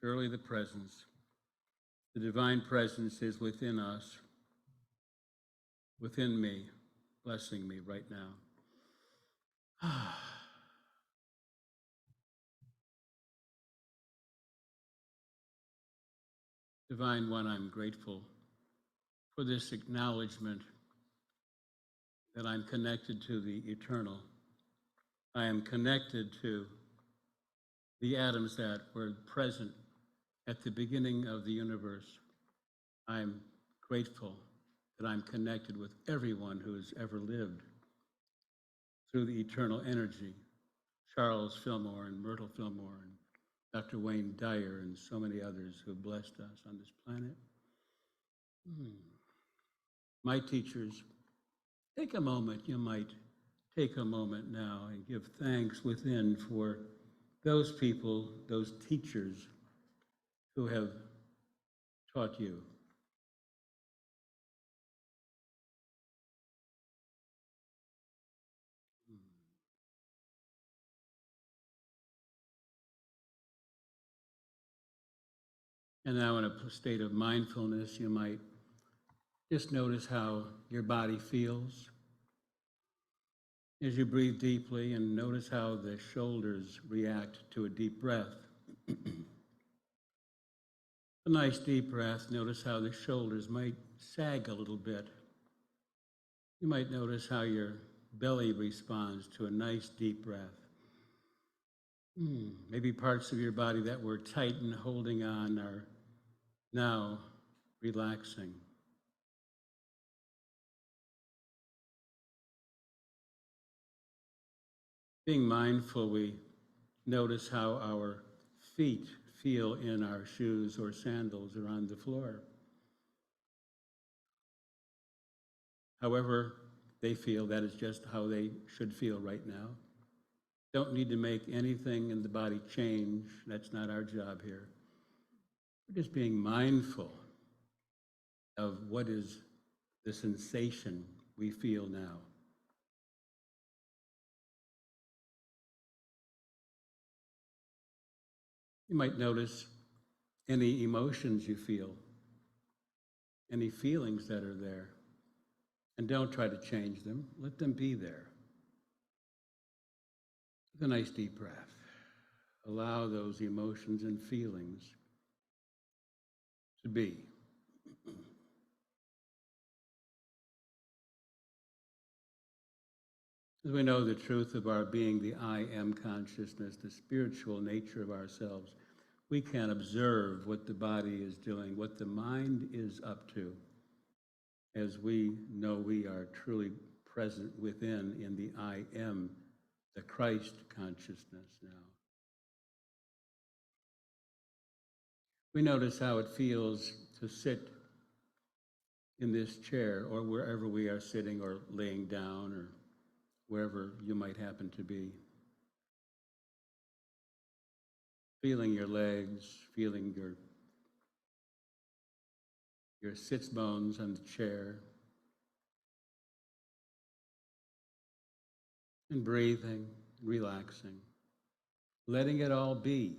Surely the presence, the divine presence is within us, within me, blessing me right now. Divine One, I'm grateful for this acknowledgement that I'm connected to the eternal. I am connected to the atoms that were present at the beginning of the universe. I'm grateful that I'm connected with everyone who has ever lived through the eternal energy. Charles Fillmore and Myrtle Fillmore and Dr. Wayne Dyer and so many others who have blessed us on this planet. My teachers, take a moment, you might take a moment now and give thanks within for those people, those teachers who have taught you. And now in a state of mindfulness, you might just notice how your body feels as you breathe deeply, and notice how the shoulders react to a deep breath. A nice deep breath, notice how the shoulders might sag a little bit. You might notice how your belly responds to a nice deep breath. Maybe parts of your body that were tight and holding on are now relaxing. Being mindful, we notice how our feet feel in our shoes or sandals or on the floor. However they feel, that is just how they should feel right now. Don't need to make anything in the body change. That's not our job here. We're just being mindful of what is the sensation we feel now. You might notice any emotions you feel, any feelings that are there, and don't try to change them. Let them be there. With a nice deep breath, allow those emotions and feelings to be. As we know the truth of our being, the I am consciousness, the spiritual nature of ourselves, we can observe what the body is doing, what the mind is up to, as we know we are truly present within in the I am, the Christ consciousness now. We notice how it feels to sit in this chair or wherever we are sitting or laying down or wherever you might happen to be. Feeling your legs, feeling your sits bones on the chair, and breathing, relaxing, letting it all be.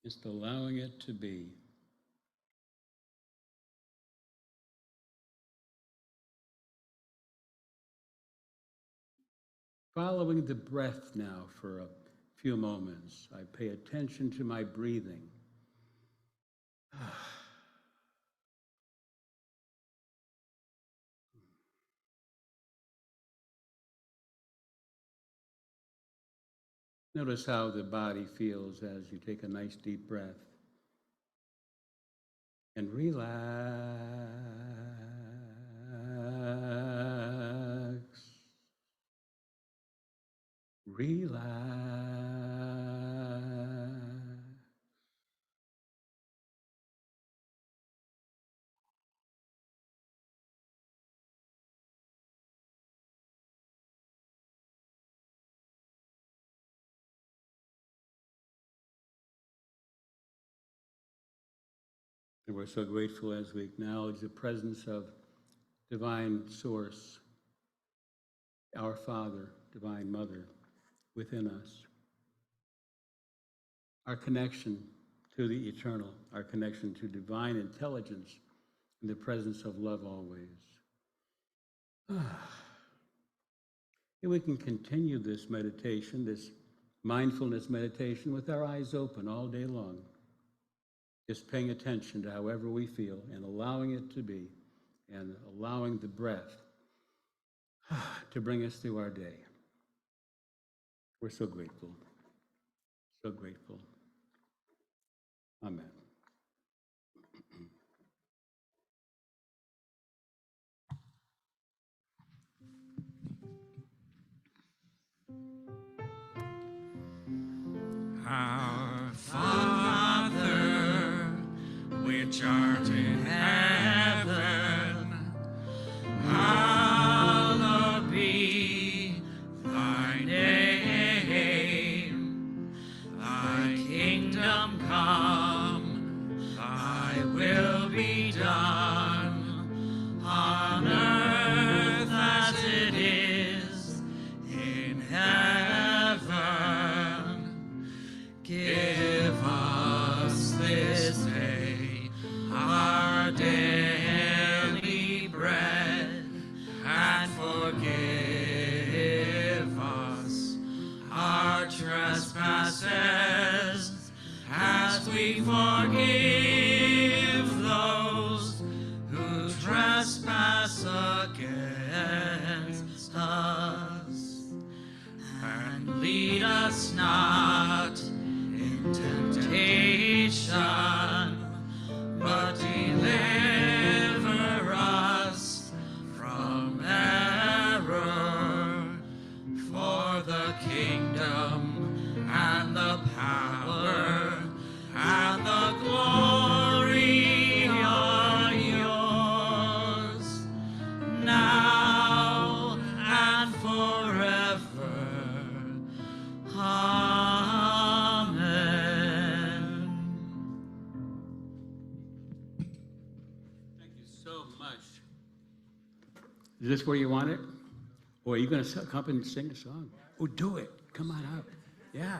Just allowing it to be. Following the breath now for a few moments, I pay attention to my breathing. Notice how the body feels as you take a nice deep breath. And relax. Relax. And we're so grateful as we acknowledge the presence of divine source, our Father, divine Mother within us. Our connection to the eternal, our connection to divine intelligence in the presence of love always. And we can continue this meditation, this mindfulness meditation, with our eyes open all day long, just paying attention to however we feel and allowing it to be, and allowing the breath to bring us through our day. We're so grateful, so grateful. Amen. Our Father, which art in heaven, hallowed be thy name. Thy kingdom come, thy will be done, on earth as it is in heaven. Give us this day our daily bread, and forgive us our trespasses, as we forgive those who trespass against us. And lead us not in temptation, but deliver us from error. For the kingdom and the power and the glory are yours, now and forever. Amen. Thank you so much. Is this where you want it? Or are you going to come up and sing a song? Oh, do it. Come on up. Yeah.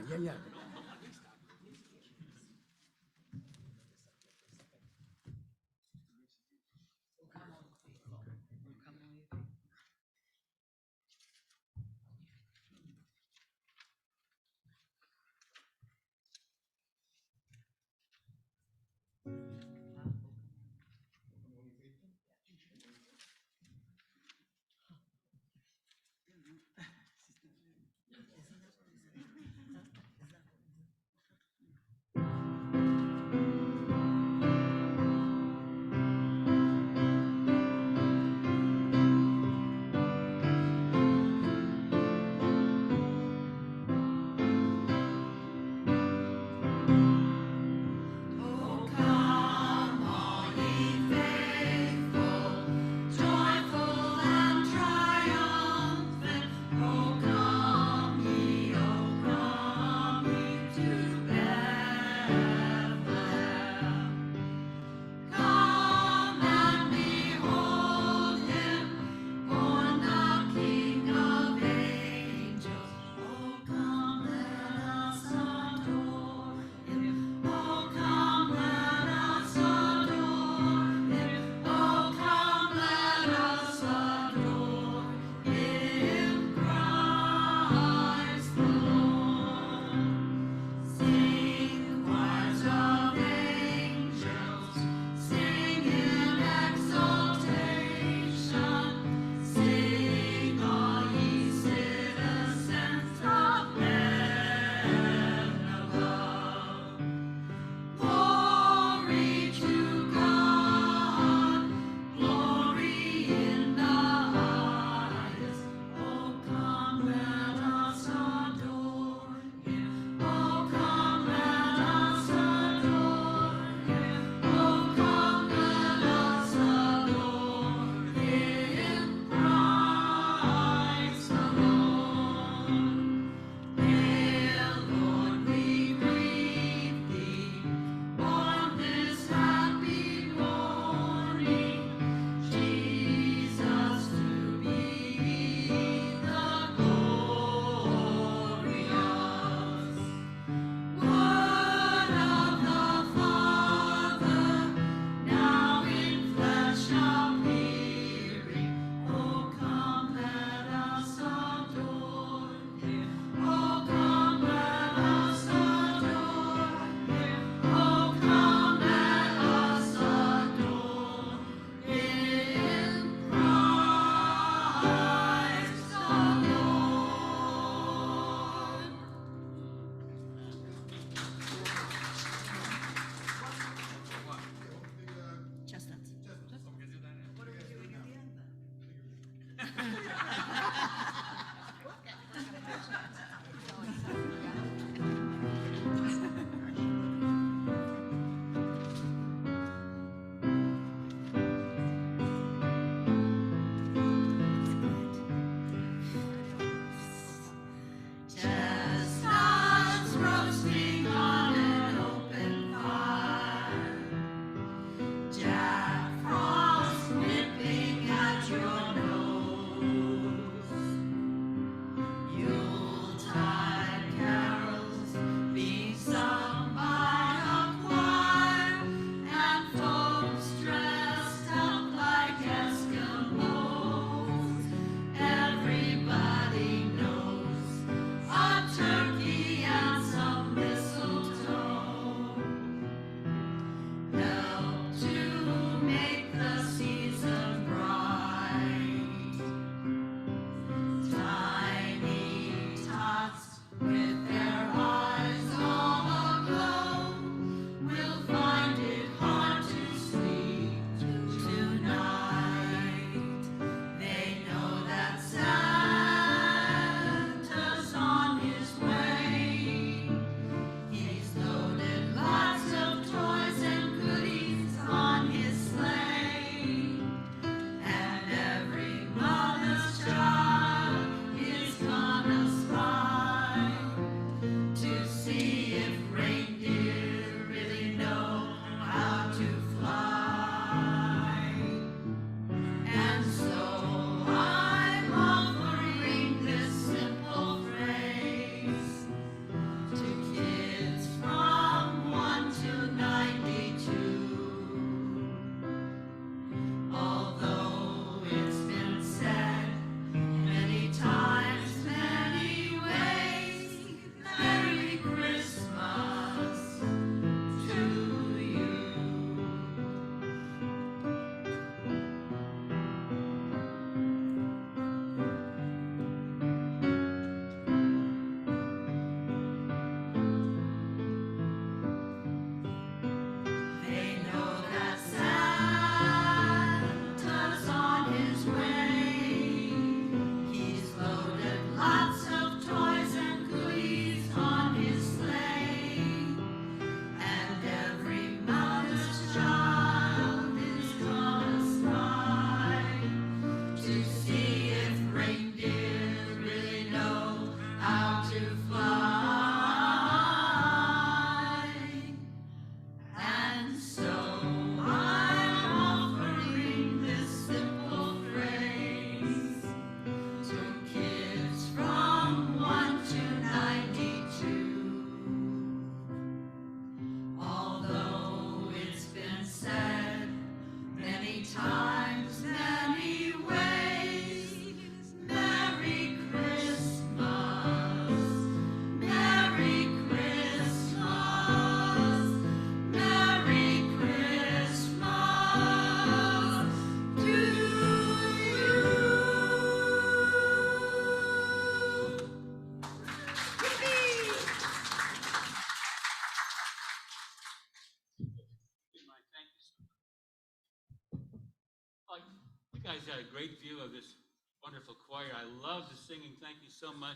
guys had a great view of this wonderful choir. I love the singing. Thank you so much.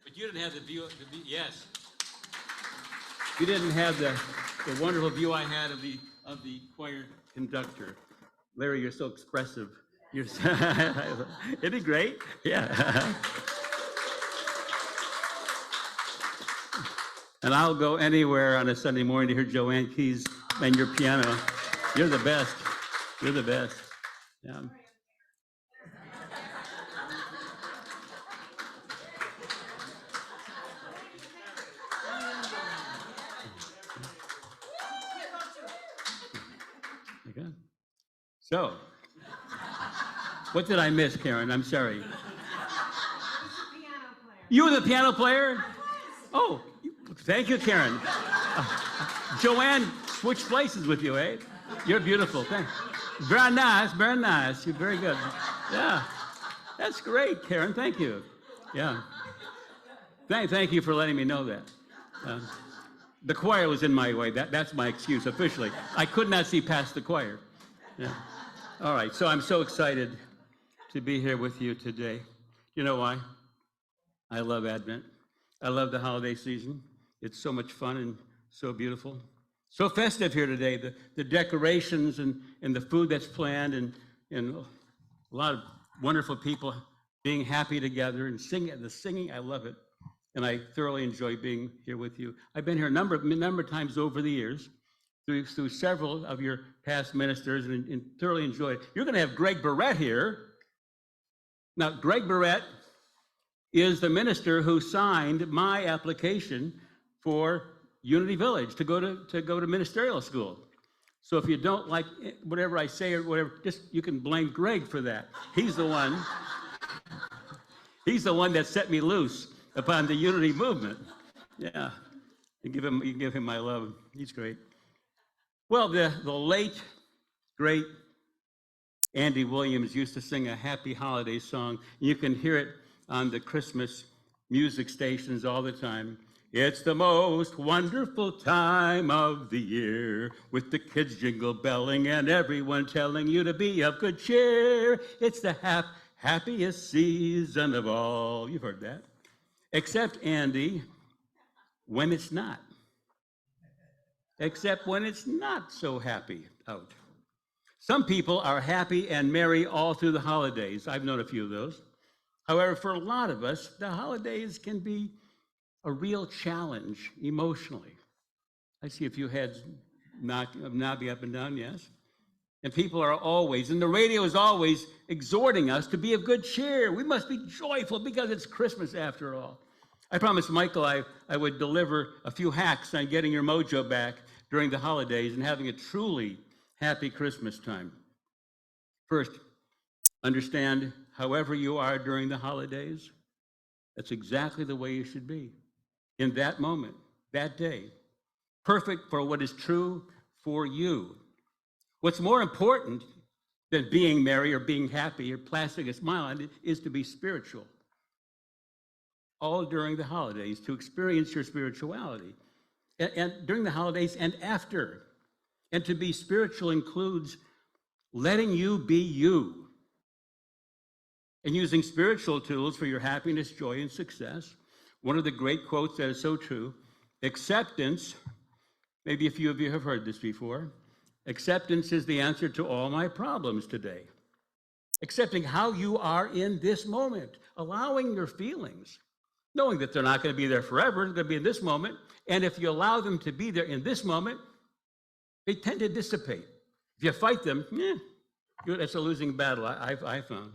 But you didn't have the view. Yes. You didn't have the wonderful view I had of the choir conductor. Larry, you're so expressive. Isn't it great? Yeah. And I'll go anywhere on a Sunday morning to hear Joanne Keys and your piano. You're the best. You're the best. Yeah. Okay. So, what did I miss, Karen? I'm sorry. You were the piano player? Oh, thank you, Karen. Joanne switched places with you, eh? You're beautiful. Thanks. Very nice, very nice. You're very good. Yeah, that's great, Karen. Thank you. Yeah. Thank you for letting me know that. The choir was in my way. That's my excuse officially. I could not see past the choir. Yeah. All right, so I'm so excited to be here with you today. You know why? I love Advent. I love the holiday season. It's so much fun and so beautiful. So festive here today. The decorations and the food that's planned and a lot of wonderful people being happy together and singing. The singing, I love it. And I thoroughly enjoy being here with you. I've been here a number of times over the years through several of your past ministers and thoroughly enjoyed it. You're going to have Greg Barrett here. Now, Greg Barrett is the minister who signed my application for Unity Village to go to ministerial school. So if you don't like whatever I say or whatever, you can blame Greg for that. He's the one. He's the one that set me loose upon the Unity movement. Yeah, you can give him my love. He's great. Well, the late great Andy Williams used to sing a happy holiday song. You can hear it on the Christmas music stations all the time. It's the most wonderful time of the year, with the kids jingle belling and everyone telling you to be of good cheer. It's the happiest season of all. You've heard that. Except, Andy, when it's not. Except when it's not so happy out. Some people are happy and merry all through the holidays. I've known a few of those. However, for a lot of us, the holidays can be a real challenge emotionally. I see a few heads nodding up and down, yes. And people are always, and the radio is always exhorting us to be of good cheer. We must be joyful because it's Christmas after all. I promised Michael I would deliver a few hacks on getting your mojo back during the holidays and having a truly happy Christmas time. First, understand, however you are during the holidays, that's exactly the way you should be. In that moment, that day, perfect for what is true for you. What's more important than being merry or being happy or plastering a smile on it is to be spiritual. All during the holidays, to experience your spirituality. And during the holidays and after. And to be spiritual includes letting you be you. And using spiritual tools for your happiness, joy, and success. One of the great quotes that is so true, acceptance, maybe a few of you have heard this before, acceptance is the answer to all my problems today. Accepting how you are in this moment, allowing your feelings, knowing that they're not going to be there forever, they're going to be in this moment, and if you allow them to be there in this moment, they tend to dissipate. If you fight them, that's a losing battle, I found.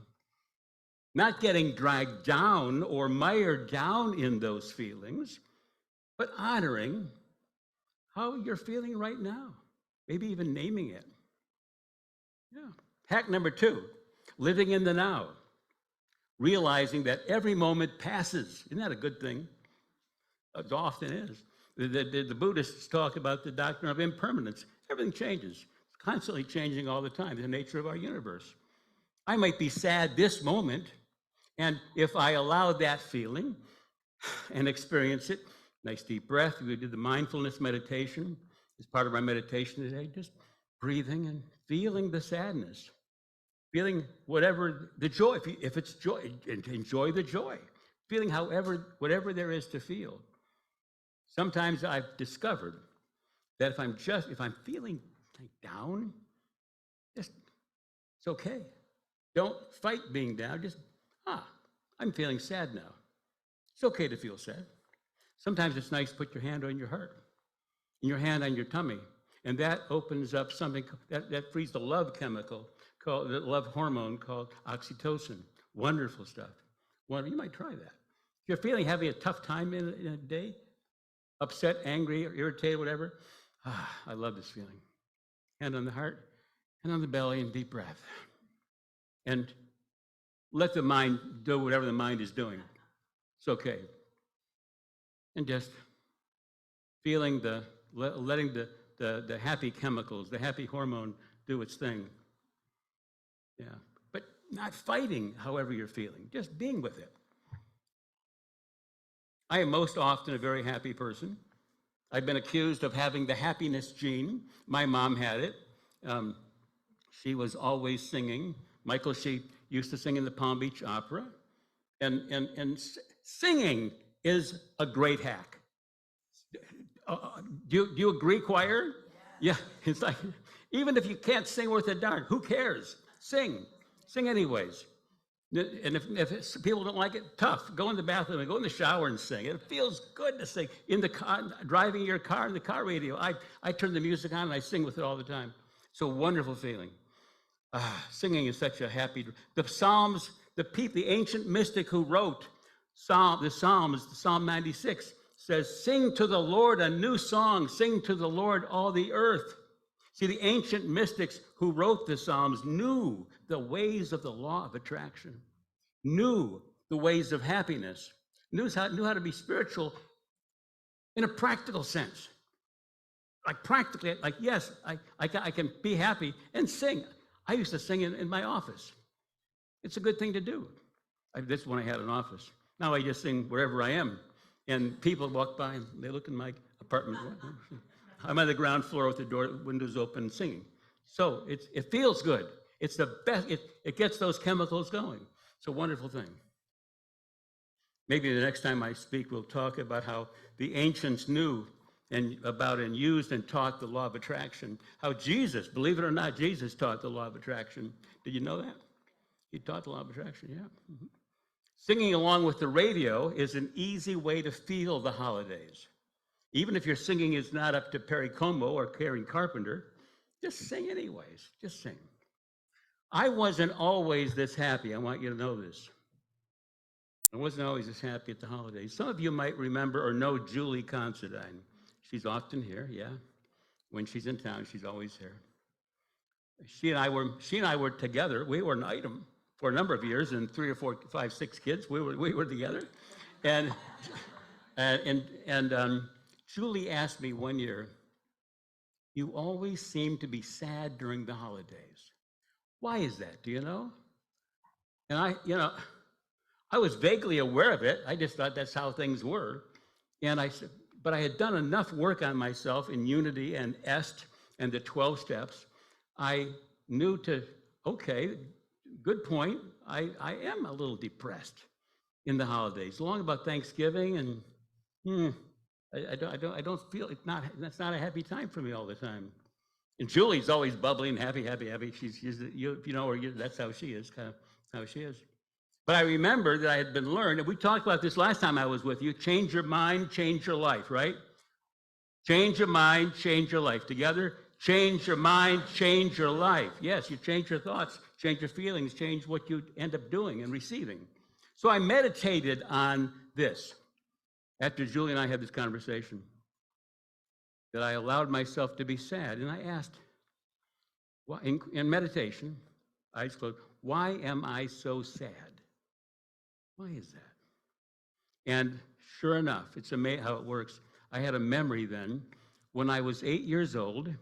Not getting dragged down or mired down in those feelings, but honoring how you're feeling right now, maybe even naming it. Yeah. Hack number 2, living in the now, realizing that every moment passes. Isn't that a good thing? It often is. The Buddhists talk about the doctrine of impermanence. Everything changes. It's constantly changing all the time, the nature of our universe. I might be sad this moment, and if I allow that feeling and experience it, nice deep breath, we did the mindfulness meditation as part of our meditation today, just breathing and feeling the sadness. feeling whatever the joy, if it's joy, enjoy the joy. Feeling whatever there is to feel. Sometimes I've discovered that if I'm feeling down, it's okay. Don't fight being down. Just, I'm feeling sad now. It's okay to feel sad. Sometimes it's nice to put your hand on your heart and your hand on your tummy. And that opens up something that frees the love chemical, the love hormone called oxytocin. Wonderful stuff. You might try that. If you're having a tough time in a day, upset, angry, or irritated, whatever, I love this feeling. Hand on the heart, hand on the belly, and deep breath. And let the mind do whatever the mind is doing. It's okay. And just feeling letting the happy chemicals, the happy hormone do its thing. Yeah. But not fighting however you're feeling, just being with it. I am most often a very happy person. I've been accused of having the happiness gene. My mom had it. She was always singing. Michael, she used to sing in the Palm Beach Opera. And singing is a great hack. Do you agree, choir? Yeah, it's like, even if you can't sing worth a darn, who cares? Sing anyways. And if people don't like it, tough. Go in the bathroom and go in the shower and sing. It feels good to sing. In the car, driving your car, in the car radio, I turn the music on and I sing with it all the time. It's a wonderful feeling. Singing is such a happy. The Psalms, the ancient mystic who wrote the Psalms, Psalm 96, says, "Sing to the Lord a new song. Sing to the Lord all the earth." See, the ancient mystics who wrote the Psalms knew the ways of the law of attraction, knew the ways of happiness, knew how to be spiritual in a practical sense. Like practically, like, yes, I can be happy and sing. I used to sing in my office. It's a good thing to do. This is when I had an office. Now I just sing wherever I am. And people walk by and they look in my apartment. I'm on the ground floor with the windows open singing. So it feels good. It's the best. It gets those chemicals going. It's a wonderful thing. Maybe the next time I speak, we'll talk about how the ancients knew and used and taught the law of attraction. How Jesus, believe it or not, Jesus taught the law of attraction. Did you know that? He taught the law of attraction, yeah. Mm-hmm. Singing along with the radio is an easy way to feel the holidays. Even if your singing is not up to Perry Como or Karen Carpenter, just sing anyways. Just sing. I wasn't always this happy. I want you to know this. I wasn't always this happy at the holidays. Some of you might remember or know Julie Considine. She's often here, yeah. When she's in town, she's always here. She and I were together. We were an item for a number of years, and 3 or 4, 5, 6 kids. We were together, and Julie asked me one year, "You always seem to be sad during the holidays. Why is that? Do you know?" And I was vaguely aware of it. I just thought that's how things were. And I said, but I had done enough work on myself in Unity and Est and the 12 steps. I knew okay, good point. I am a little depressed in the holidays. Long about Thanksgiving, and I don't feel that's not a happy time for me all the time. And Julie's always bubbling, happy. She's that's how she is, kind of how she is. But I remember that I had been learned, and we talked about this last time I was with you, change your mind, change your life, right? Change your mind, change your life. Together, change your mind, change your life. Yes, you change your thoughts, change your feelings, change what you end up doing and receiving. So I meditated on this after Julie and I had this conversation, that I allowed myself to be sad. And I asked, in meditation, eyes closed, why am I so sad? Why is that? And sure enough, it's amazing how it works. I had a memory then when I was 8 years old,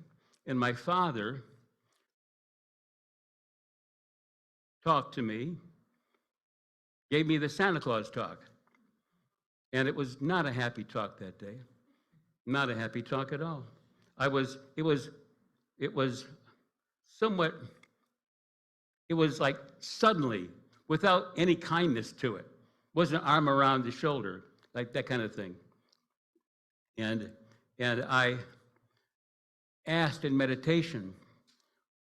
and my father talked to me, gave me the Santa Claus talk. And it was not a happy talk that day. Not a happy talk at all. It was somewhat It was like suddenly, without any kindness to it. Wasn't an arm around the shoulder, like that kind of thing. And I asked in meditation,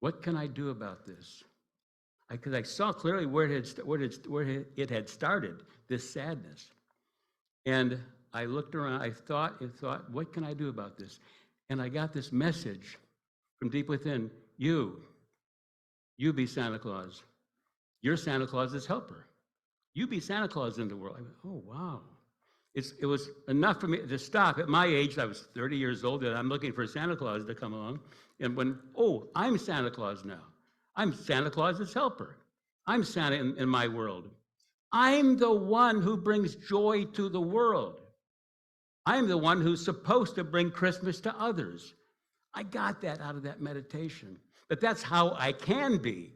what can I do about this? Because I saw clearly where it had started, this sadness. And I looked around, I thought, what can I do about this? And I got this message from deep within, you be Santa Claus. You're Santa Claus's helper. You be Santa Claus in the world. I went, oh, wow. It was enough for me to stop. At my age, I was 30 years old, and I'm looking for Santa Claus to come along. And I'm Santa Claus now. I'm Santa Claus's helper. I'm Santa in my world. I'm the one who brings joy to the world. I'm the one who's supposed to bring Christmas to others. I got that out of that meditation. But that's how I can be.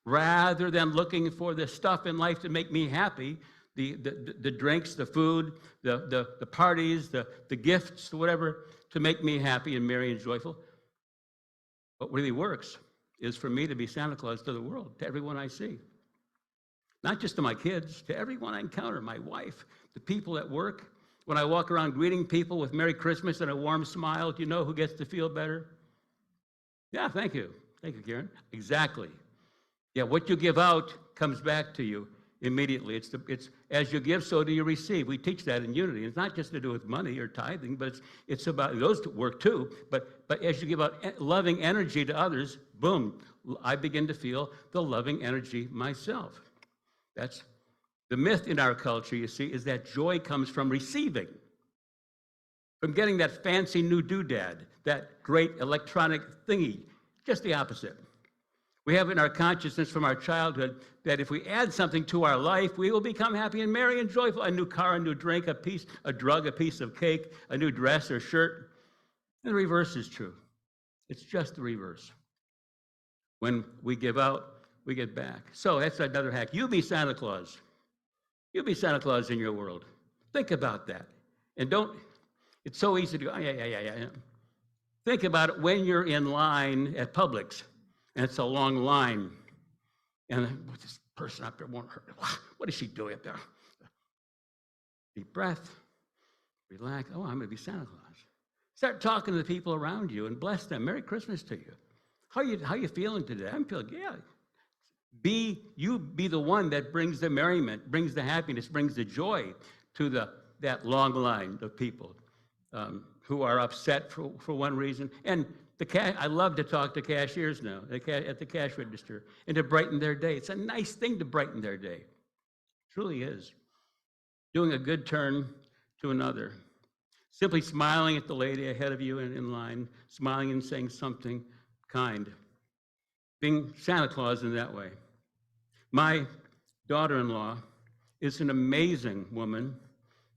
Rather than looking for the stuff in life to make me happy, the drinks, the food, the parties, the gifts, whatever, to make me happy and merry and joyful. What really works is for me to be Santa Claus to the world, to everyone I see. Not just to my kids, to everyone I encounter, my wife, the people at work. When I walk around greeting people with Merry Christmas and a warm smile, do you know who gets to feel better? Yeah, thank you. Thank you, Karen. Exactly. Yeah, what you give out comes back to you immediately. It's as you give, so do you receive. We teach that in Unity. It's not just to do with money or tithing, but it's about those to work too. But as you give out loving energy to others, boom, I begin to feel the loving energy myself. That's the myth in our culture, you see, is that joy comes from receiving, from getting that fancy new doodad, that great electronic thingy. Just the opposite. We have in our consciousness from our childhood that if we add something to our life, we will become happy and merry and joyful. A new car, a new drink, a drug, a piece of cake, a new dress or shirt. And the reverse is true. It's just the reverse. When we give out, we get back. So that's another hack. You be Santa Claus. You be Santa Claus in your world. Think about that. And it's so easy to go, yeah. Think about it when you're in line at Publix. And it's a long line. And this person up there won't hurt. What is she doing up there? Deep breath. Relax. Oh, I'm going to be Santa Claus. Start talking to the people around you and bless them. Merry Christmas to you. How you feeling today? I'm feeling, yeah. Be the one that brings the merriment, brings the happiness, brings the joy to that long line of people who are upset for one reason. And I love to talk to cashiers now at the cash register and to brighten their day. It's a nice thing to brighten their day. It truly is. Doing a good turn to another. Simply smiling at the lady ahead of you in line, smiling and saying something kind. Being Santa Claus in that way. My daughter-in-law is an amazing woman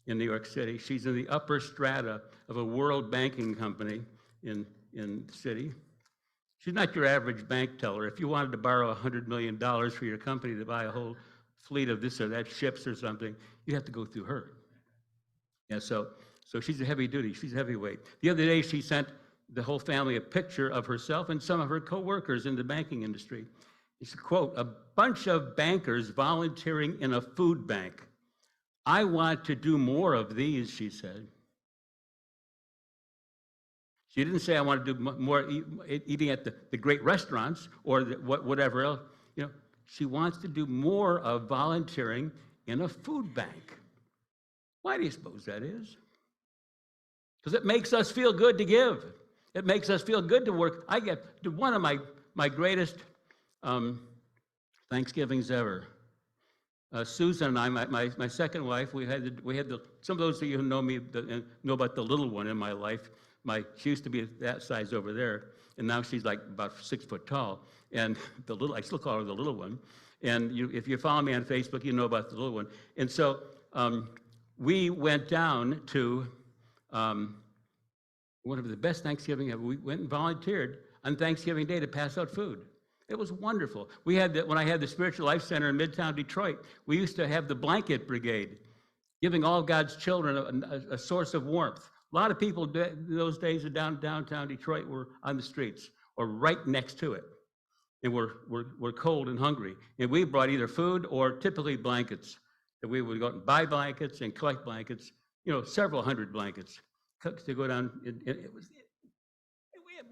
in New York City. She's in the upper strata of a world banking company in the city. She's not your average bank teller. If you wanted to borrow $100 million for your company to buy a whole fleet of this or that ships or something, you have to go through her. Yeah, so she's a heavy duty. She's a heavyweight. The other day, she sent the whole family a picture of herself and some of her coworkers in the banking industry. It's a quote, "A bunch of bankers volunteering in a food bank. I want to do more of these," she said. She didn't say, I want to do more eating at the great restaurants or whatever else. She wants to do more of volunteering in a food bank. Why do you suppose that is? Because it makes us feel good to give. It makes us feel good to work. I get one of my greatest Thanksgivings ever. Susan and I, my second wife, we had some of those of you who know me know about the little one in my life. She used to be that size over there, and now she's like about 6 foot tall. And I still call her the little one. And if you follow me on Facebook, you know about the little one. And so we went down to one of the best Thanksgiving ever. We went and volunteered on Thanksgiving Day to pass out food. It was wonderful. When I had the Spiritual Life Center in Midtown Detroit, we used to have the blanket brigade, giving all God's children a source of warmth. A lot of people those days in downtown Detroit were on the streets or right next to it. and we're cold and hungry. And we brought either food or typically blankets. That we would go out and buy blankets and collect blankets, several hundred blankets to go down. And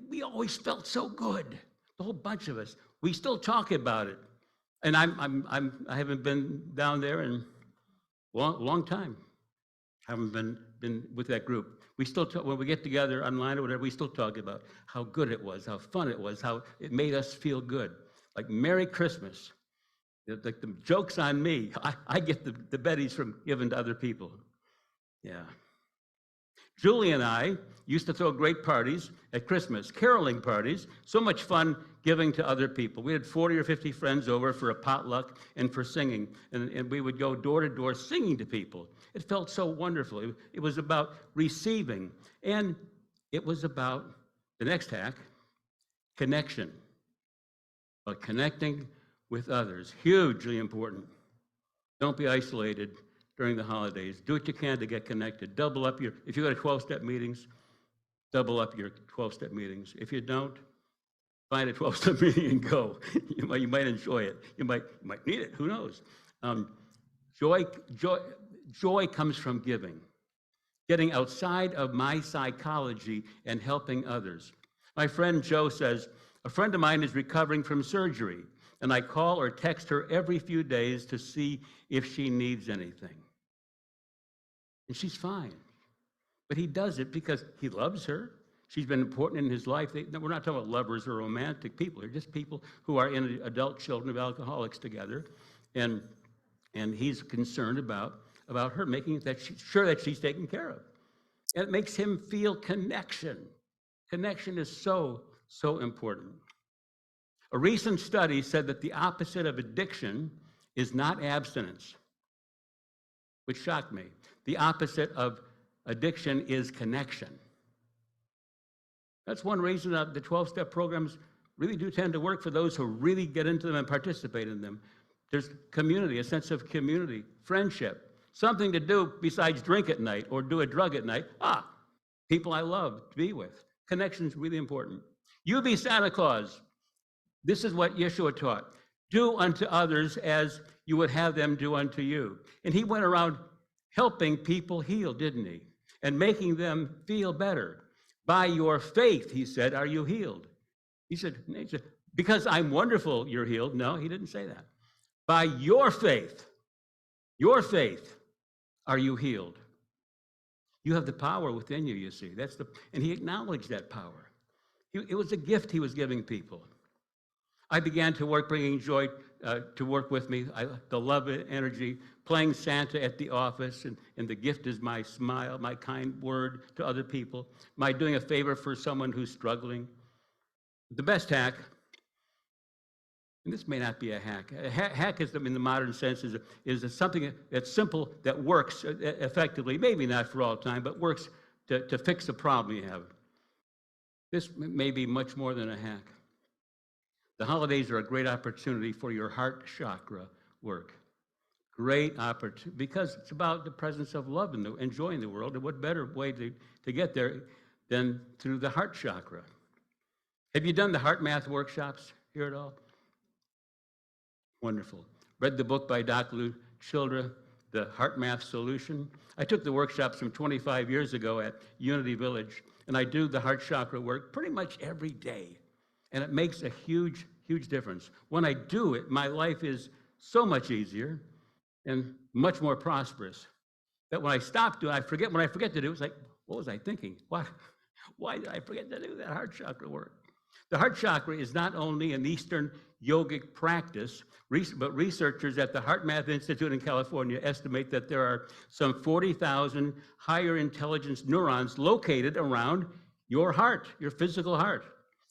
we always felt so good, the whole bunch of us. We still talk about it. And I haven't been down there in a long time. Haven't been with that group. We still talk, when we get together online or whatever, we still talk about how good it was, how fun it was, how it made us feel good. Like Merry Christmas. Like the joke's on me. I get the Bettys from giving to other people. Yeah. Julie and I used to throw great parties at Christmas, caroling parties, so much fun giving to other people. We had 40 or 50 friends over for a potluck and for singing, and we would go door to door singing to people. It felt so wonderful. It was about receiving, and it was about, the next hack, connection. About connecting with others, hugely important. Don't be isolated during the holidays. Do what you can to get connected. Double up if you go to 12-step meetings, double up your 12-step meetings. If you don't, find a 12-step meeting and go. You might enjoy it. You might need it. Who knows? Joy comes from giving, getting outside of my psychology and helping others. My friend Joe says, a friend of mine is recovering from surgery, and I call or text her every few days to see if she needs anything. And she's fine. But he does it because he loves her. She's been important in his life. We're not talking about lovers or romantic people. They're just people who are in adult children of alcoholics together. And he's concerned about her, making sure that she's taken care of. And it makes him feel connection. Connection is so, so important. A recent study said that the opposite of addiction is not abstinence, which shocked me. The opposite of addiction is connection. That's one reason that the 12-step programs really do tend to work for those who really get into them and participate in them. There's community, a sense of community, friendship, something to do besides drink at night or do a drug at night. People I love to be with. Connection is really important. You be Santa Claus. This is what Yeshua taught. Do unto others as you would have them do unto you. And he went around helping people heal, didn't he? And making them feel better. By your faith, he said, are you healed? He said, because I'm wonderful, you're healed. No, he didn't say that. By your faith, are you healed? You have the power within you, you see. And he acknowledged that power. It was a gift he was giving people. I began to work, bringing joy to work with me. The love energy, playing Santa at the office, and the gift is my smile, my kind word to other people, my doing a favor for someone who's struggling. The best hack, and this may not be a hack. A hack is, in the modern sense, is something that's simple, that works effectively, maybe not for all time, but works to fix a problem you have. This may be much more than a hack. The holidays are a great opportunity for your heart chakra work. Great opportunity, because it's about the presence of love and enjoying the world. And what better way to get there than through the heart chakra? Have you done the heart math workshops here at all? Wonderful. Read the book by Dr. Lou Childra, The Heart Math Solution. I took the workshops from 25 years ago at Unity Village, and I do the heart chakra work pretty much every day. And it makes a huge, huge difference. When I do it, my life is so much easier and much more prosperous. That when I stop doing it, when I forget to do it, it's like, what was I thinking? Why did I forget to do that heart chakra work? The heart chakra is not only an Eastern yogic practice, but researchers at the Heart Math Institute in California estimate that there are some 40,000 higher intelligence neurons located around your heart, your physical heart,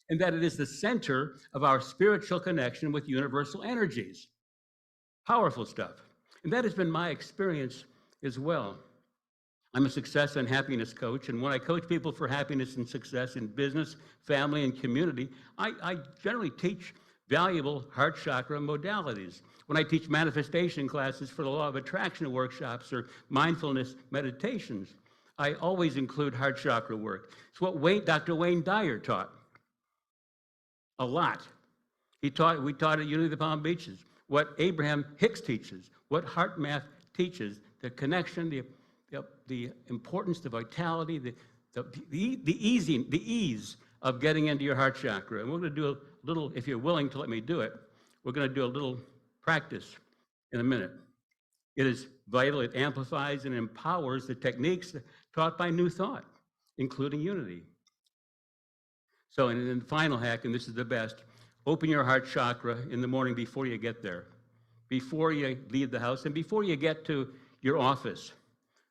and that it is the center of our spiritual connection with universal energies. Powerful stuff. And that has been my experience as well. I'm a success and happiness coach, and when I coach people for happiness and success in business, family, and community, I generally teach valuable heart chakra modalities. When I teach manifestation classes for the law of attraction workshops or mindfulness meditations, I always include heart chakra work. It's what Dr. Wayne Dyer taught. A lot. We taught at Unity of the Palm Beaches what Abraham Hicks teaches, what heart math teaches, the connection, the importance, the vitality, the ease of getting into your heart chakra. And we're going to do a little, if you're willing to let me do it, we're going to do a little practice in a minute. It is vital. It amplifies and empowers the techniques taught by New Thought, including Unity. So in the final hack, and this is the best, open your heart chakra in the morning before you get there, before you leave the house, and before you get to your office.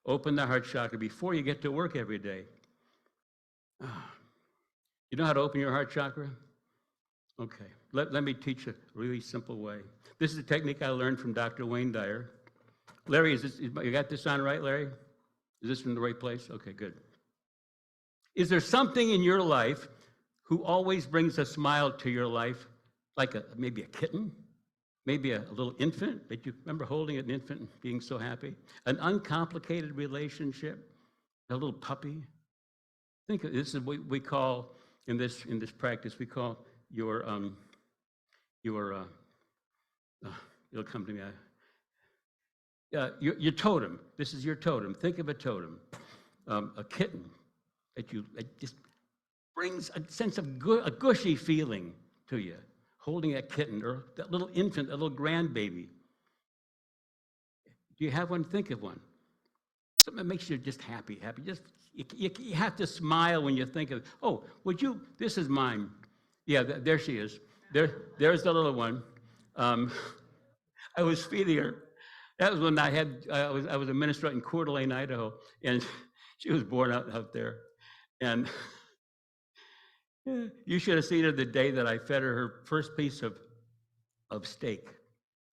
Open the heart chakra before you get to work every day. You know how to open your heart chakra? Okay, let me teach a really simple way. This is a technique I learned from Dr. Wayne Dyer. Larry, you got this on right, Larry? Is this from the right place? Okay, good. Is there something in your life who always brings a smile to your life, like maybe a kitten, maybe a little infant that you remember holding an infant and being so happy, an uncomplicated relationship, a little puppy? Think of this is what we call in this practice. We call your it'll come to me. Your totem. This is your totem. Think of a totem, a kitten that just brings a sense of a gushy feeling to you, holding that kitten or that little infant, that little grandbaby. Do you have one? Think of one. Something that makes you just happy. Just you have to smile when you think of. Oh, would you? This is mine. Yeah, there she is. There's the little one. I was feeding her. That was when I was a minister in Coeur d'Alene, Idaho, and she was born out there. And you should have seen her the day that I fed her first piece of steak.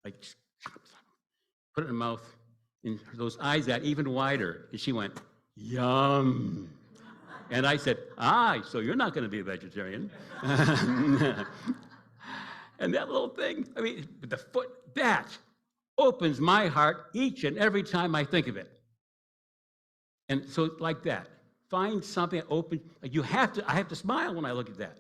Like, put it in her mouth, and those eyes got even wider, and she went, yum. And I said, so you're not going to be a vegetarian. And that little thing, I mean, the foot, that opens my heart each and every time I think of it. And so like that, find something open. I have to smile when I look at that.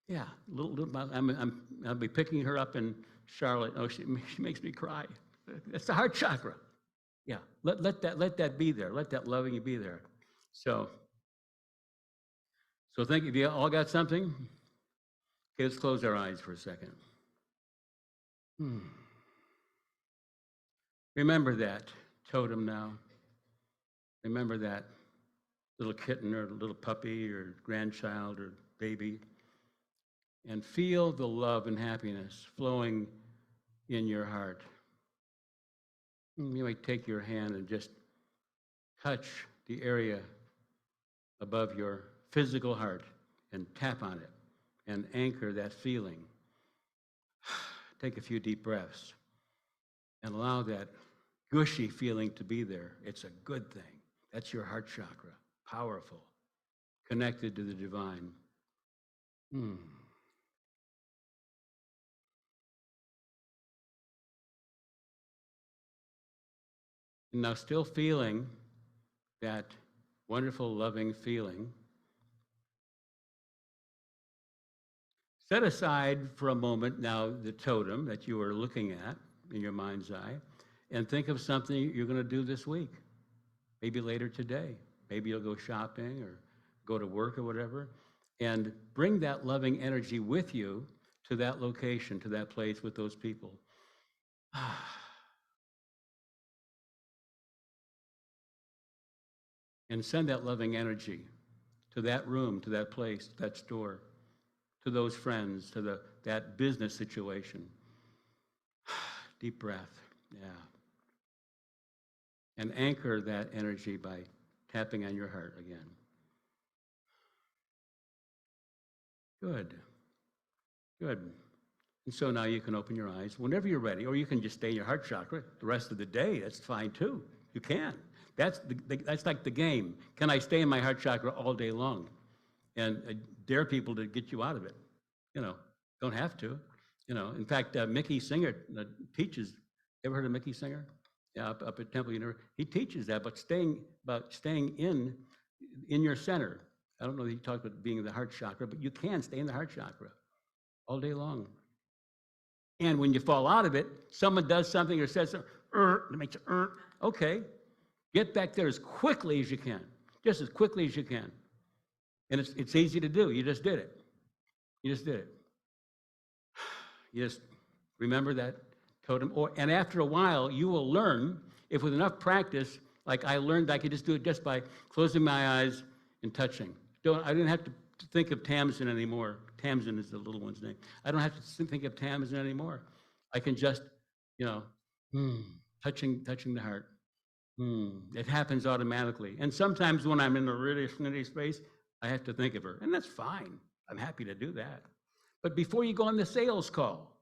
Yeah, I'll be picking her up in Charlotte. Oh, she makes me cry. That's the heart chakra. Yeah, let that be there. Let that loving be there. So think if you all got something. Okay, let's close our eyes for a second. Remember that totem now. Remember that little kitten or little puppy or grandchild or baby. And feel the love and happiness flowing in your heart. You might take your hand and just touch the area above your physical heart and tap on it and anchor that feeling. Take a few deep breaths and allow that gushy feeling to be there. It's a good thing. That's your heart chakra, powerful, connected to the divine. And now, still feeling that wonderful, loving feeling, set aside for a moment now the totem that you are looking at in your mind's eye and think of something you're going to do this week, maybe later today. Maybe you'll go shopping or go to work or whatever, and bring that loving energy with you to that location, to that place with those people. And send that loving energy to that room, to that place, that store, to those friends, to that business situation. Deep breath, yeah. And anchor that energy by tapping on your heart again. Good. And so now you can open your eyes whenever you're ready, or you can just stay in your heart chakra the rest of the day. That's fine too. You can. That's like the game. Can I stay in my heart chakra all day long? And dare people to get you out of it. Don't have to. In fact, Mickey Singer teaches. Ever heard of Mickey Singer? Yeah, up at Temple University. He teaches that, but staying in your center. I don't know that he talked about being in the heart chakra, but you can stay in the heart chakra all day long. And when you fall out of it, someone does something or says something, it makes okay, get back there as quickly as you can, just as quickly as you can. And it's easy to do. You just did it. You just did it. You just remember that totem. And after a while, you will learn, if with enough practice, like I learned I could just do it just by closing my eyes and touching. I didn't have to think of Tamsin anymore. Tamsin is the little one's name. I don't have to think of Tamsin anymore. I can just, touching the heart. It happens automatically. And sometimes when I'm in a really snitty space, I have to think of her, and that's fine. I'm happy to do that. But before you go on the sales call,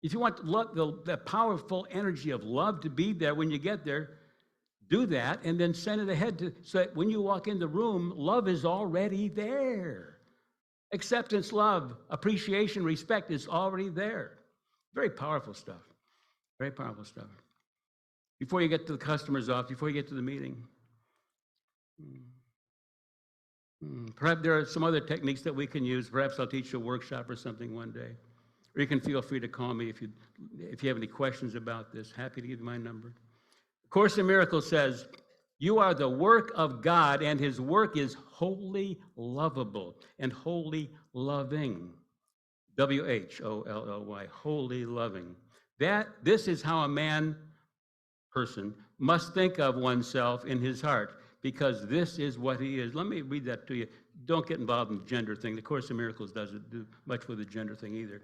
if you want love, the powerful energy of love to be there when you get there, do that, and then send it ahead so that when you walk in the room, love is already there. Acceptance, love, appreciation, respect is already there. Very powerful stuff. Very powerful stuff. Before you get to the customer's office, before you get to the meeting. Perhaps there are some other techniques that we can use. Perhaps I'll teach you a workshop or something one day. Or you can feel free to call me if you have any questions about this. Happy to give you my number. Course in Miracles says, you are the work of God, and his work is wholly lovable and wholly loving. WHOLLY, wholly loving. This is how a person must think of oneself in his heart, because this is what he is. Let me read that to you. Don't get involved in the gender thing. The Course in Miracles doesn't do much with the gender thing either.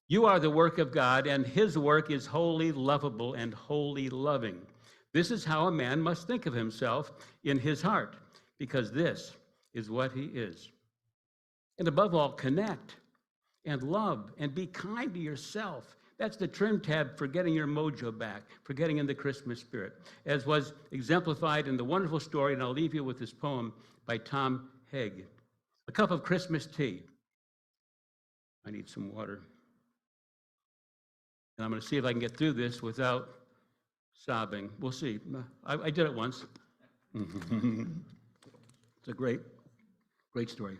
You are the work of God, and his work is wholly lovable and wholly loving. This is how a man must think of himself in his heart, because this is what he is. And above all, connect and love and be kind to yourself. That's the trim tab for getting your mojo back, for getting in the Christmas spirit, as was exemplified in the wonderful story, and I'll leave you with this poem by Tom Haig. A cup of Christmas tea. I need some water. And I'm going to see if I can get through this without sobbing. We'll see. I did it once. It's a great story.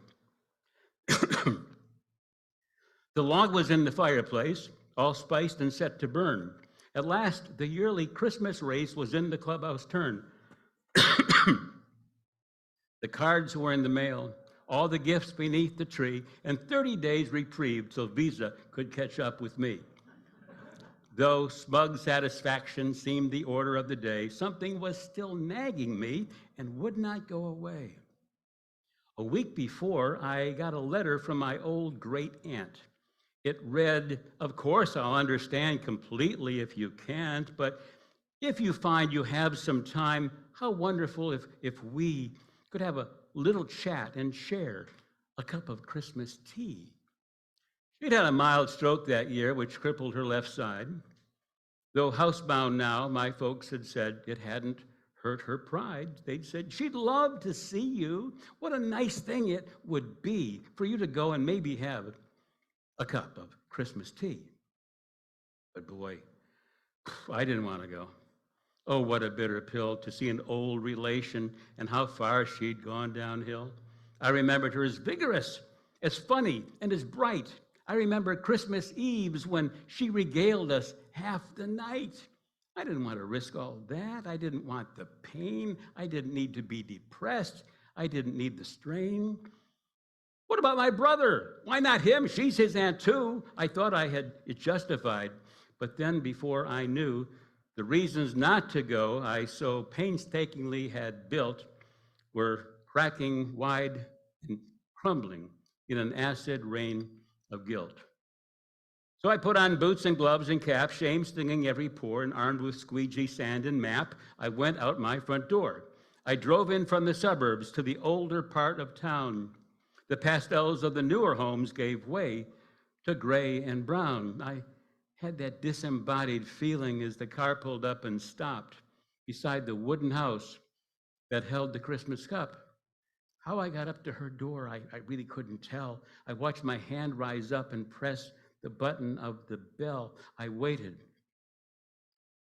The log was in the fireplace, all spiced and set to burn. At last, the yearly Christmas race was in the clubhouse turn. The cards were in the mail, all the gifts beneath the tree, and 30 days reprieve till Visa could catch up with me. Though smug satisfaction seemed the order of the day, something was still nagging me and would not go away. A week before, I got a letter from my old great-aunt. It read, of course, I'll understand completely if you can't, but if you find you have some time, how wonderful if we could have a little chat and share a cup of Christmas tea. She'd had a mild stroke that year, which crippled her left side. Though housebound now, my folks had said it hadn't hurt her pride. They'd said, she'd love to see you. What a nice thing it would be for you to go and maybe have a cup of Christmas tea. But boy, I didn't want to go. Oh, what a bitter pill to see an old relation and how far she'd gone downhill. I remembered her as vigorous, as funny, and as bright. I remember Christmas Eves when she regaled us half the night. I didn't want to risk all that. I didn't want the pain. I didn't need to be depressed. I didn't need the strain. What about my brother? Why not him? She's his aunt too. I thought I had it justified. But then before I knew the reasons not to go I so painstakingly had built were cracking wide and crumbling in an acid rain of guilt. So I put on boots and gloves and cap, shame stinging every pore, and armed with squeegee, sand, and map, I went out my front door. I drove in from the suburbs to the older part of town. The pastels of the newer homes gave way to gray and brown. I had that disembodied feeling as the car pulled up and stopped beside the wooden house that held the Christmas cup. How I got up to her door, I really couldn't tell. I watched my hand rise up and press the button of the bell. I waited,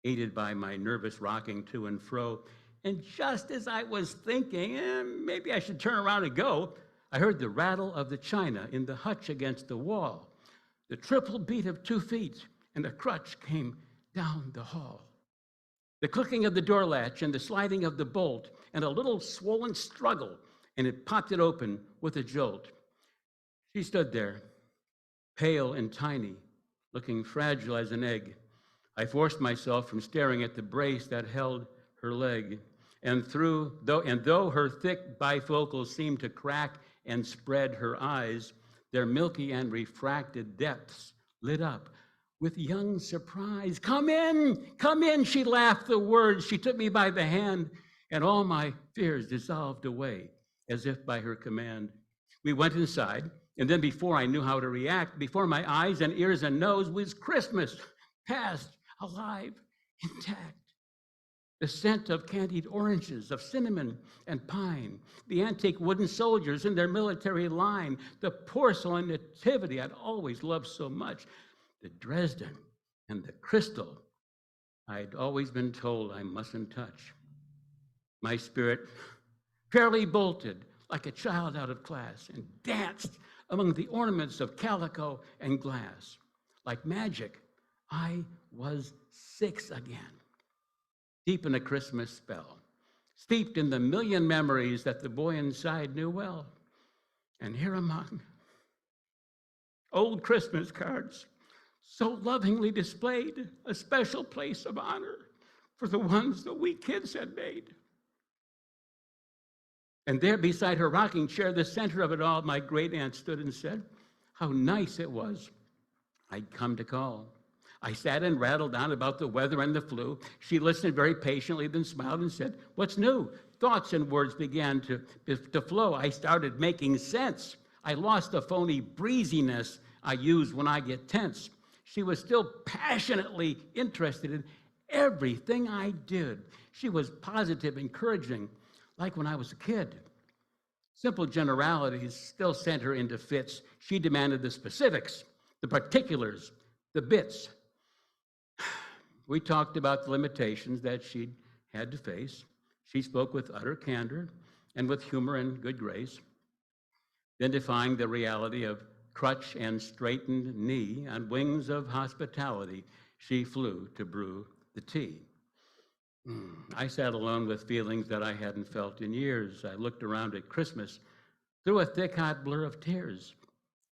aided by my nervous rocking to and fro. And just as I was thinking, maybe I should turn around and go, I heard the rattle of the china in the hutch against the wall. the triple beat of 2 feet, and a crutch came down the hall. The clicking of the door latch and the sliding of the bolt, and a little swollen struggle, and it popped it open with a jolt. She stood there, pale and tiny, looking fragile as an egg. I forced myself from staring at the brace that held her leg, and though her thick bifocals seemed to crack and spread her eyes, their milky and refracted depths lit up with young surprise. Come in, she laughed the words. She took me by the hand, and all my fears dissolved away as if by her command. We went inside, and then before I knew how to react, before my eyes and ears and nose was Christmas, past, alive, intact. The scent of candied oranges, of cinnamon and pine, the antique wooden soldiers in their military line, the porcelain nativity I'd always loved so much, the Dresden and the crystal I'd always been told I mustn't touch. My spirit fairly bolted like a child out of class and danced among the ornaments of calico and glass. Like magic, I was 6 again, deep in a Christmas spell, steeped in the million memories that the boy inside knew well. And here among old Christmas cards, so lovingly displayed, a special place of honor for the ones the we kids had made. And there beside her rocking chair, the center of it all, my great aunt stood and said how nice it was I'd come to call. I sat and rattled on about the weather and the flu. She listened very patiently, then smiled and said, "What's new?" Thoughts and words began to flow. I started making sense. I lost the phony breeziness I use when I get tense. She was still passionately interested in everything I did. She was positive, encouraging, like when I was a kid. Simple generalities still sent her into fits. She demanded the specifics, the particulars, the bits. We talked about the limitations that she'd had to face. She spoke with utter candor and with humor and good grace, then defying the reality of crutch and straightened knee on wings of hospitality, she flew to brew the tea. I sat alone with feelings that I hadn't felt in years. I looked around at Christmas through a thick, hot blur of tears,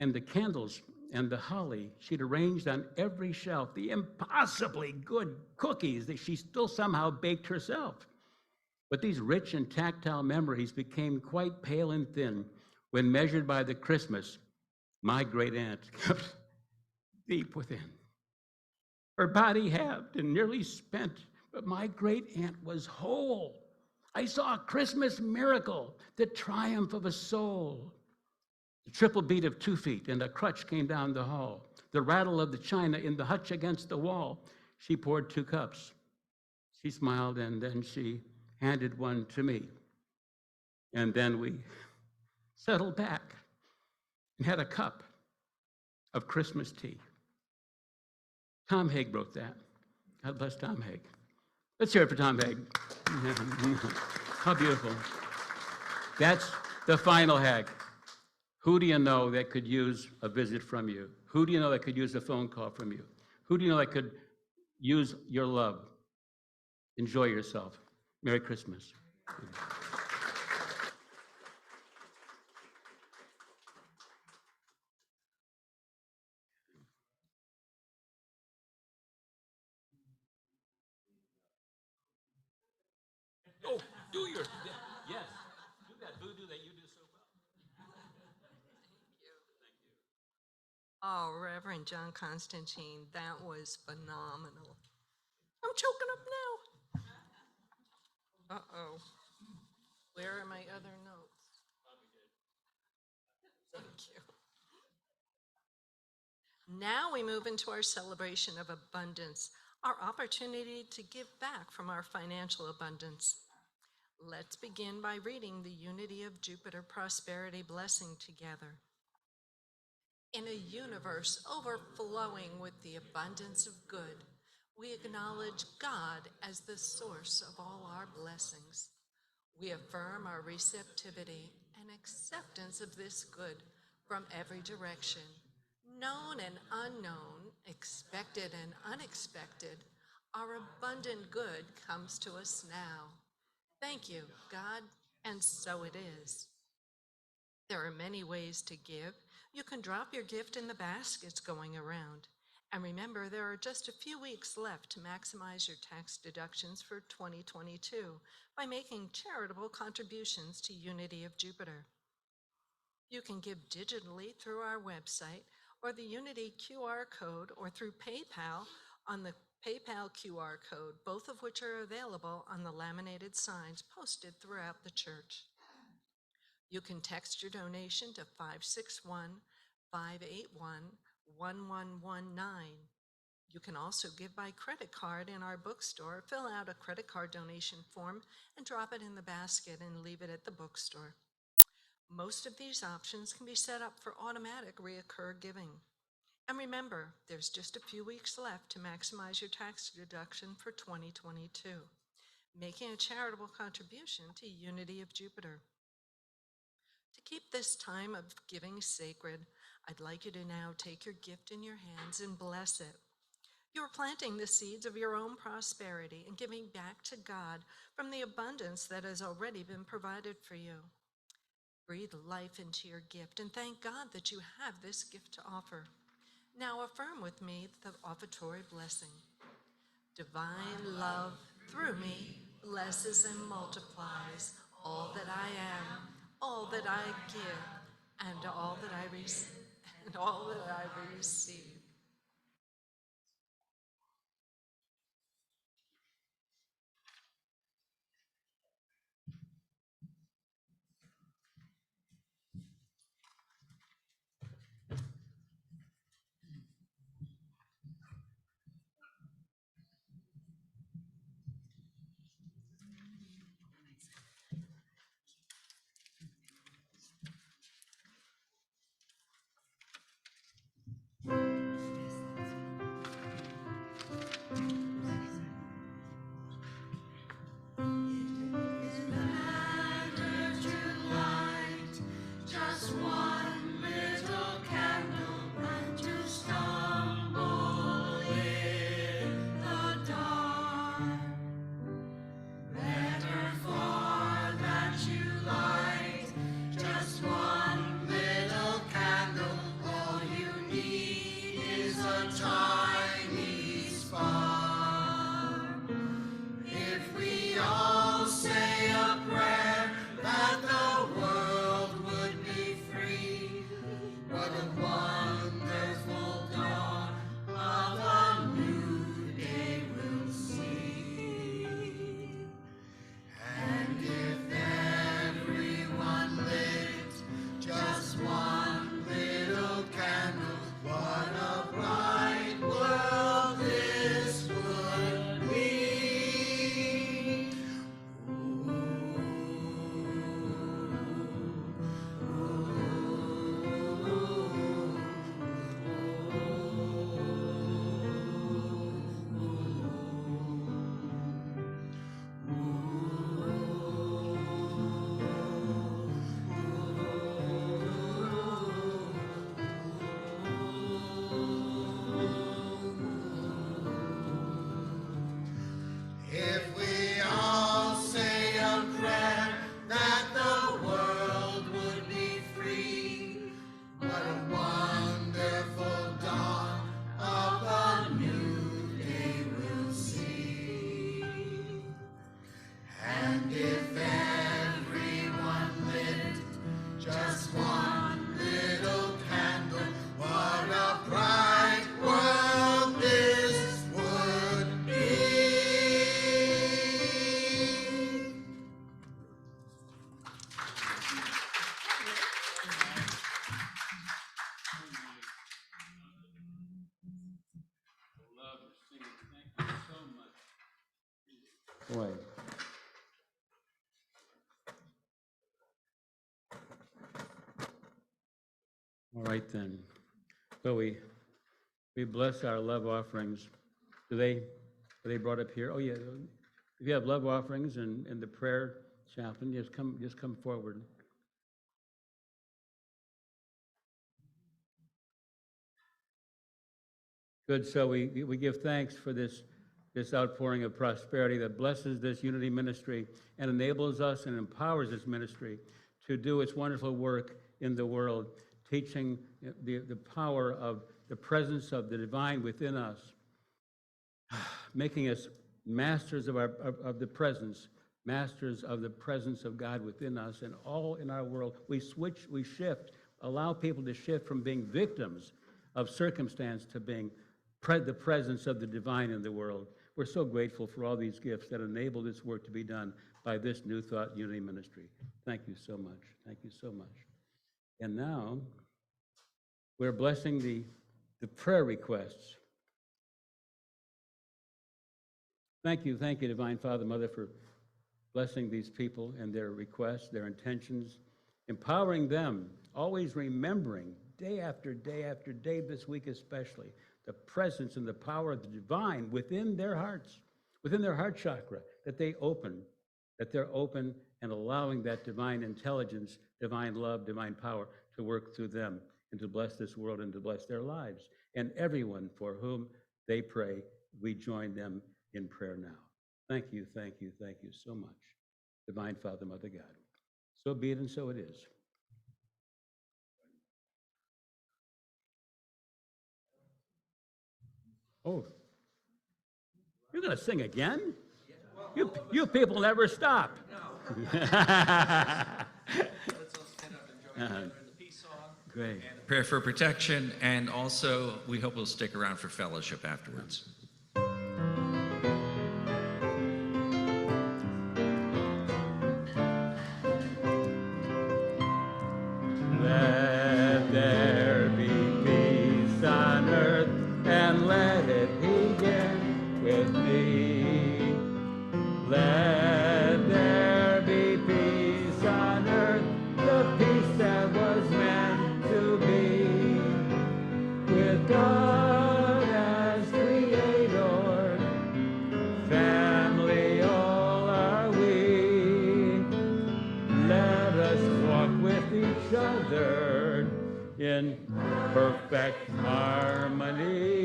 and the candles and the holly she'd arranged on every shelf, the impossibly good cookies that she still somehow baked herself. But these rich and tactile memories became quite pale and thin when measured by the Christmas my great aunt kept deep within. Her body halved and nearly spent, but my great aunt was whole. I saw a Christmas miracle, the triumph of a soul. The triple beat of 2 feet and a crutch came down the hall. The rattle of the china in the hutch against the wall. She poured 2 cups. She smiled and then she handed one to me. And then we settled back and had a cup of Christmas tea. Tom Haig wrote that. God bless Tom Haig. Let's hear it for Tom Haig. How beautiful. That's the final Haig. Who do you know that could use a visit from you? Who do you know that could use a phone call from you? Who do you know that could use your love? Enjoy yourself. Merry Christmas. Oh, do your, yes, do that voodoo that you do so well. Oh, Reverend John Constantine, that was phenomenal. I'm choking up now. Uh-oh. Where are my other notes? Thank you. Now we move into our celebration of abundance, our opportunity to give back from our financial abundance. Let's begin by reading the Unity of Jupiter Prosperity Blessing together. In a universe overflowing with the abundance of good, we acknowledge God as the source of all our blessings. We affirm our receptivity and acceptance of this good from every direction, known and unknown, expected and unexpected, our abundant good comes to us now. Thank you, God, and so it is. There are many ways to give. You can drop your gift in the baskets going around. And remember, there are just a few weeks left to maximize your tax deductions for 2022 by making charitable contributions to Unity of Jupiter. You can give digitally through our website or the Unity QR code or through PayPal on the PayPal QR code, both of which are available on the laminated signs posted throughout the church. You can text your donation to 561-581-1119. You can also give by credit card in our bookstore, fill out a credit card donation form, and drop it in the basket and leave it at the bookstore. Most of these options can be set up for automatic reoccur giving. And remember, there's just a few weeks left to maximize your tax deduction for 2022, making a charitable contribution to Unity of Jupiter. To keep this time of giving sacred, I'd like you to now take your gift in your hands and bless it. You're planting the seeds of your own prosperity and giving back to God from the abundance that has already been provided for you. Breathe life into your gift and thank God that you have this gift to offer. Now affirm with me the offertory blessing. Divine love through me blesses and multiplies all that I am, all that I give, and all that I receive. Just one little candle and to stumble in the dark. Better far that you light just one little candle. All you need is a tiny spark. If we all say a prayer that the world would be free, what a wonderful dawn of a new day we'll see. And if everyone lit just one little candle, what a bright world this would be. If we all say a prayer that the world would be free, what a wonderful dawn of a new day we'll see. And if everyone lit just one little candle, what a bright world this would be. Love your singing. Thank you so much. Boy. All right then. So we bless our love offerings. Are they brought up here? Oh yeah. If you have love offerings and the prayer chaplain, just come forward. Good, so we give thanks for this outpouring of prosperity that blesses this unity ministry and enables us and empowers this ministry to do its wonderful work in the world, teaching the power of the presence of the divine within us, making us masters of the presence, masters of the presence of God within us and all in our world. We shift, allow people to shift from being victims of circumstance to being the presence of the divine in the world. We're so grateful for all these gifts that enable this work to be done by this New Thought Unity Ministry. Thank you so much. Thank you so much. And now, we're blessing the prayer requests. Thank you, Divine Father, Mother, for blessing these people and their requests, their intentions, empowering them, always remembering day after day after day, this week especially, the presence and the power of the divine within their hearts, within their heart chakra, that they're open and allowing that divine intelligence, divine love, divine power to work through them and to bless this world and to bless their lives. And everyone for whom they pray, we join them in prayer now. Thank you so much, Divine Father, Mother God. So be it and so it is. Oh, you're going to sing again? You people never stop. Great. Prayer for protection, and also we hope we'll stick around for fellowship afterwards. Let there be peace on earth, and let it begin with me. Let there be peace on earth, the peace that was meant to be. With God as creator, family all are we. Let us walk with each other in perfect harmony.